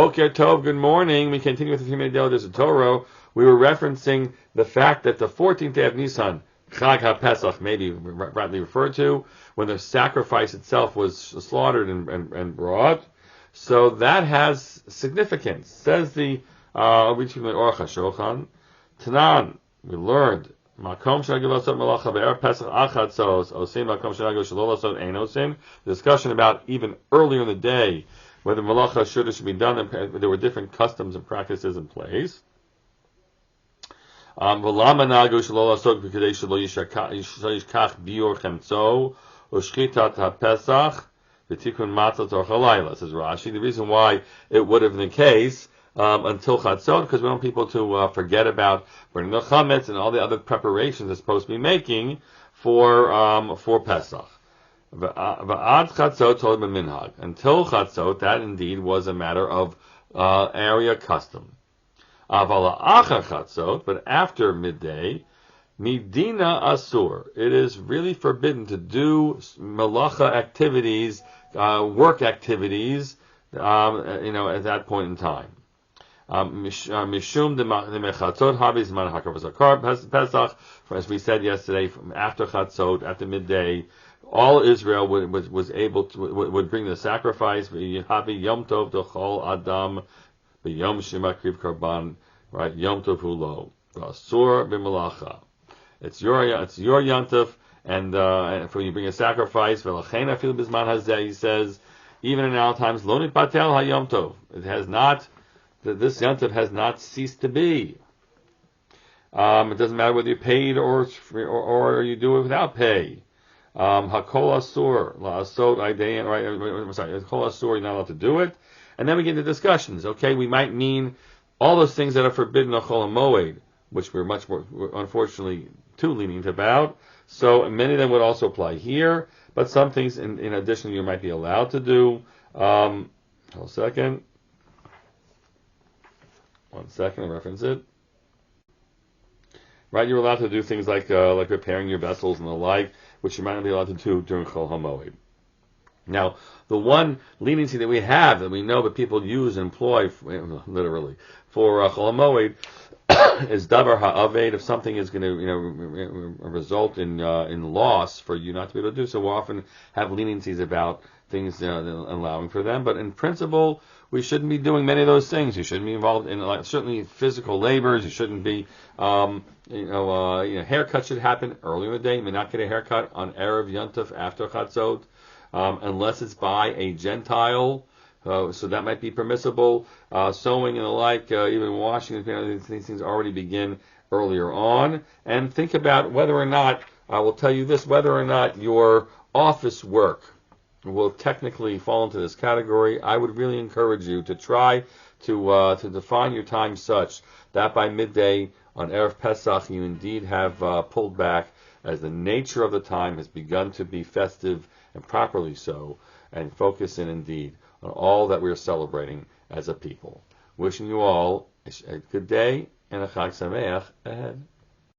Boker Tov, good morning. We continue with the Humei Delidas of Torah. We were referencing the fact that the 14th day of Nisan, Chag HaPesach, may be rightly referred to, when the sacrifice itself was slaughtered and brought. So that has significance. Says the Aruch HaShulchan, Tanan, we learned, Makom Shagilosot Malacha Be'er Pesach Achad Sos Osim Makom Shagil Shalolosot Ein Osim. Discussion about even earlier in the day whether Malacha should be done, and there were different customs and practices in place. V'lama Nagu Shalolosot B'Kadei Shalo Yishkach Biur Chemtzo Ushchitat HaPesach V'Tikun Matzot Or Chalayla, says Rashi. The reason why it would have been the case until Chatzot, because we want people to forget about burning the chametz and all the other preparations they're supposed to be making for Pesach. V'ad Chatzot told minhag. Until Chatzot, that indeed was a matter of area custom. Aval achar Chatzot, but after midday, midina asur. It is really forbidden to do malacha activities, work activities, at that point in time. Mishum de mechatzot habis man hakavos Pesach. As we said yesterday, from after Chatzot, after midday, all Israel was able to would bring the sacrifice. Habi Yom Tov D'Chol Adam B'Yom Shemakriv Karban. Right, Yom Tov Hulo Asur B'Malacha. It's your Yom and when you bring a sacrifice, V'Lachein Afil B'Zman Hazeh, he says, even in our times, Lo Nitpatel HaYom Tov. It has not. This Yom Tov has not ceased to be. It doesn't matter whether you're paid or you do it without pay. Hakol Asur, La'asot Aidein, right? Hakol Asur, you're not allowed to do it. And then we get into discussions. Okay, we might mean all those things that are forbidden on Chol HaMoed, which we're much more, unfortunately, too lenient about. So many of them would also apply here, but some things in addition you might be allowed to do. Hold a second. One second, I'll reference it. Right, you're allowed to do things like repairing your vessels and the like, which you might not be allowed to do during Chol HaMoed. Now, the one leniency that we have, that we know that people use and employ, literally, for Chol HaMoed, is Davar Ha'aved. If something is going to, result in loss for you not to be able to do so, we'll often have leniencies about things allowing for them. But in principle, we shouldn't be doing many of those things. You shouldn't be involved in certainly physical labors. You shouldn't be, haircut should happen early in the day. You may not get a haircut on Erev Yontif after Chatzot, unless it's by a Gentile. So that might be permissible. Sewing and the like, even washing, these things already begin earlier on. And think about whether or not, I will tell you this, whether or not your office work will technically fall into this category. I would really encourage you to try to define your time such that by midday on Erev Pesach you indeed have pulled back, as the nature of the time has begun to be festive and properly so, and focus in indeed on all that we are celebrating as a people. Wishing you all a good day and a Chag Sameach ahead.